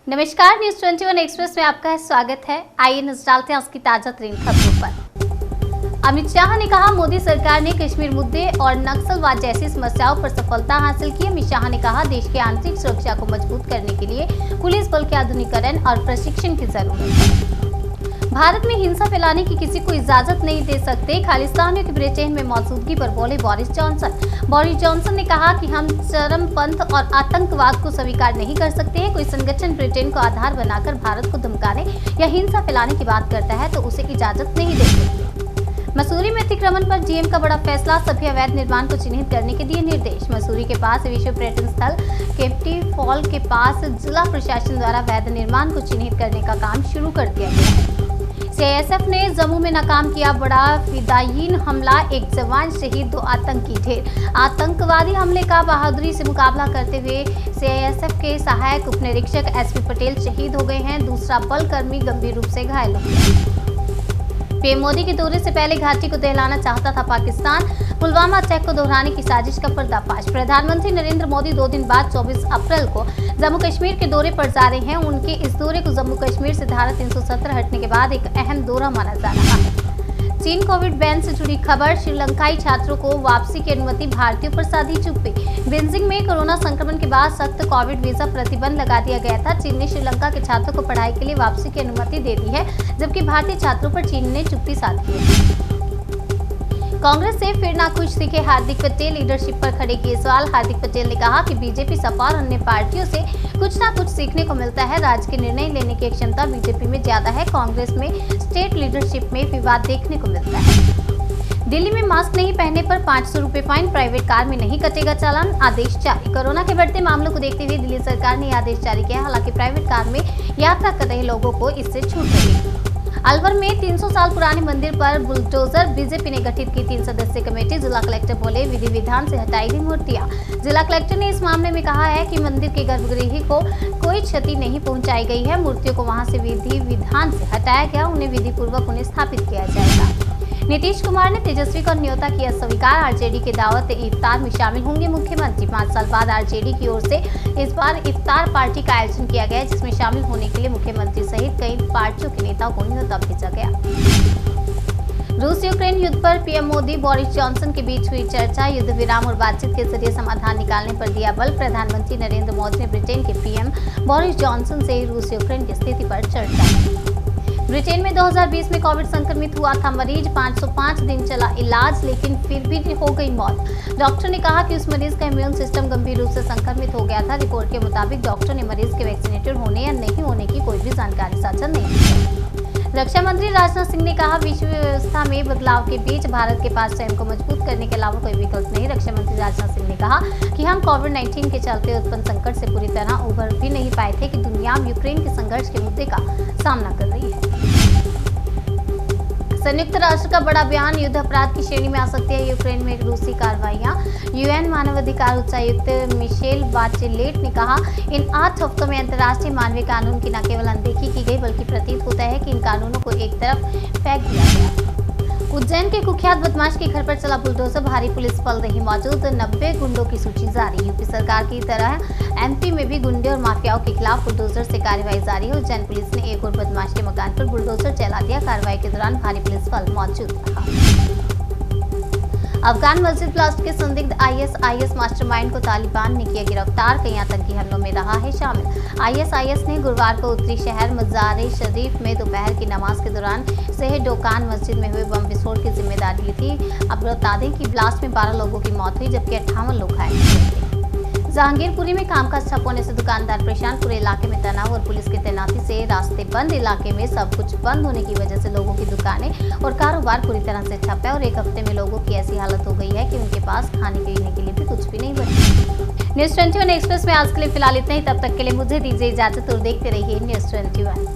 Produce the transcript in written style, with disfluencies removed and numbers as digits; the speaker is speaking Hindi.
नमस्कार, न्यूज 21 एक्सप्रेस में आपका स्वागत है। आइए नजर डालते हैं आज की ताजा तरीन खबरों पर। अमित शाह ने कहा, मोदी सरकार ने कश्मीर मुद्दे और नक्सलवाद जैसी समस्याओं पर सफलता हासिल की। अमित शाह ने कहा, देश की आंतरिक सुरक्षा को मजबूत करने के लिए पुलिस बल के आधुनिकीकरण और प्रशिक्षण की जरूरत है। भारत में हिंसा फैलाने की किसी को इजाजत नहीं दे सकते। खालिस्तानियों की ब्रिटेन में मौजूदगी पर बोले बोरिस जॉनसन ने कहा कि हम चरमपंथ और आतंकवाद को स्वीकार नहीं कर सकते हैं। कोई संगठन ब्रिटेन को आधार बनाकर भारत को धमकाने या हिंसा फैलाने की बात करता है तो उसे इजाजत नहीं दे सकते। मसूरी में अतिक्रमण पर जीएम का बड़ा फैसला, सभी अवैध निर्माण को चिन्हित करने के दिए निर्देश। मसूरी के पास विश्व पर्यटन स्थल केम्प्टी फॉल के पास जिला प्रशासन द्वारा अवैध निर्माण को चिन्हित करने का काम शुरू कर दिया गया है। सीआईएसएफ ने जम्मू में नाकाम किया बड़ा फिदायीन हमला, एक जवान शहीद, 2 आतंकी ढेर। आतंकवादी हमले का बहादुरी से मुकाबला करते हुए सीआईएसएफ के सहायक उपनिरीक्षक एसपी पटेल शहीद हो गए हैं। दूसरा बल कर्मी गंभीर रूप से घायल हो गया। पीएम मोदी के दौरे से पहले घाटी को दहलाना चाहता था पाकिस्तान, पुलवामा अटैक को दोहराने की साजिश का पर्दाफाश। प्रधानमंत्री नरेंद्र मोदी 2 दिन बाद 24 अप्रैल को जम्मू कश्मीर के दौरे पर जा रहे हैं। उनके इस दौरे को जम्मू कश्मीर से धारा 370 हटने के बाद एक अहम दौरा माना जा रहा है। चीन कोविड बैन से जुड़ी खबर, श्रीलंकाई छात्रों को वापसी की अनुमति, भारतीयों पर साधी चुप्पी। बीजिंग में कोरोना संक्रमण के बाद सख्त कोविड वीजा प्रतिबंध लगा दिया गया था। चीन ने श्रीलंका के छात्रों को पढ़ाई के लिए वापसी की अनुमति दे दी है, जबकि भारतीय छात्रों पर चीन ने चुप्पी साधी है। कांग्रेस से फिर नाखुश दिखे हार्दिक पटेल, लीडरशिप पर खड़े किए सवाल। हार्दिक पटेल ने कहा कि बीजेपी, सपा और अन्य पार्टियों से कुछ ना कुछ सीखने को मिलता है। राज्य के निर्णय लेने की क्षमता बीजेपी में ज्यादा है। कांग्रेस में स्टेट लीडरशिप में विवाद देखने को मिलता है। दिल्ली में मास्क नहीं पहनने पर 500 रुपए फाइन, प्राइवेट कार में नहीं कटेगा चालान, आदेश जारी। कोरोना के बढ़ते मामलों को देखते हुए दिल्ली सरकार ने आदेश जारी किया। हालांकि प्राइवेट कार में यात्रा कर रहे लोगों को इससे छूट मिली। अलवर में 300 साल पुराने मंदिर पर बुलडोजर, बीजेपी ने गठित की 3 सदस्यीय कमेटी। जिला कलेक्टर बोले, विधि विधान से हटाई गई मूर्तियां। जिला कलेक्टर ने इस मामले में कहा है कि मंदिर के गर्भगृह को कोई क्षति नहीं पहुंचाई गई है। मूर्तियों को वहां से विधि विधान से हटाया गया, उन्हें विधि पूर्वक उन्हें स्थापित किया जाएगा। नीतीश कुमार ने तेजस्वी को न्योता किया स्वीकार। आरजेडी के दावत इफ्तार में शामिल होंगे मुख्यमंत्री। 5 साल बाद आरजेडी की ओर से इस बार इफ्तार पार्टी का आयोजन किया गया, जिसमें शामिल होने के लिए मुख्यमंत्री सहित कई पार्टियों के नेताओं को न्योता भेजा गया। रूस यूक्रेन युद्ध पर पीएम मोदी बोरिस जॉनसन के बीच हुई चर्चा, युद्ध विराम और बातचीत के जरिए समाधान निकालने पर दिया बल। प्रधानमंत्री नरेंद्र मोदी ने ब्रिटेन के पीएम बोरिस जॉनसन से रूस यूक्रेन की स्थिति पर चर्चा की। ब्रिटेन में 2020 में कोविड संक्रमित हुआ था मरीज, 505 दिन चला इलाज, लेकिन फिर भी हो गई मौत। डॉक्टर ने कहा कि उस मरीज का इम्यून सिस्टम गंभीर रूप से संक्रमित हो गया था। रिपोर्ट के मुताबिक डॉक्टर ने मरीज के वैक्सीनेटेड होने या नहीं होने की कोई भी जानकारी साझा नहीं की। रक्षा मंत्री राजनाथ सिंह ने कहा, विश्व व्यवस्था में बदलाव के बीच भारत के पास स्वयं को मजबूत करने के अलावा कोई विकल्प नहीं। रक्षा मंत्री राजनाथ सिंह ने कहा कि हम कोविड-19 के चलते उत्पन्न संकट से पूरी तरह उभर भी नहीं पाए थे कि दुनिया यूक्रेन के संघर्ष के मुद्दे का सामना कर रही है। संयुक्त राष्ट्र का बड़ा बयान, युद्ध अपराध की श्रेणी में आ सकती है यूक्रेन में रूसी कार्रवाइयां। यूएन मानवाधिकार उच्चायुक्त मिशेल बाचेलेट ने कहा, इन 8 हफ्तों में अंतर्राष्ट्रीय मानवीय कानून की न केवल अनदेखी की गई, बल्कि प्रतीत होता है कि इन कानूनों को एक तरफ फेंक दिया गया। उज्जैन के कुख्यात बदमाश के घर पर चला बुलडोजर, भारी पुलिस बल रही मौजूद, 90 गुंडों की सूची जारी। यूपी सरकार की तरह एमपी में भी गुंडे और माफियाओं के खिलाफ बुलडोजर से कार्रवाई जारी है। उज्जैन पुलिस ने एक और बदमाश के मकान पर बुलडोजर चला दिया। कार्रवाई के दौरान भारी पुलिस बल मौजूद रहा। अफगान मस्जिद ब्लास्ट के संदिग्ध आईएसआईएस मास्टरमाइंड को तालिबान ने किया गिरफ्तार, कई आतंकी हमलों में रहा है शामिल। आईएसआईएस ने गुरुवार को उत्तरी शहर मज़ार-ए शरीफ में दोपहर की नमाज के दौरान शहर-डोकान मस्जिद में हुए बम विस्फोट की जिम्मेदारी ली थी। अब बता दें कि ब्लास्ट में 12 लोगों की मौत हुई, जबकि 58 लोग घायल हुए। जहांगीरपुरी में कामकाज ठप होने से दुकानदार परेशान, पूरे इलाके में तनाव और पुलिस की तैनाती से रास्ते बंद। इलाके में सब कुछ बंद होने की वजह से लोगों की दुकानें और कारोबार पूरी तरह से ठप है और एक हफ्ते में लोगों की ऐसी हालत हो गई है कि उनके पास खाने पीने के लिए भी कुछ भी नहीं बचा। न्यूज 21 एक्सप्रेस में आज के लिए फिलहाल इतना ही। तब तक के लिए मुझे दीजिए इजाजत और देखते रहिए न्यूज 21।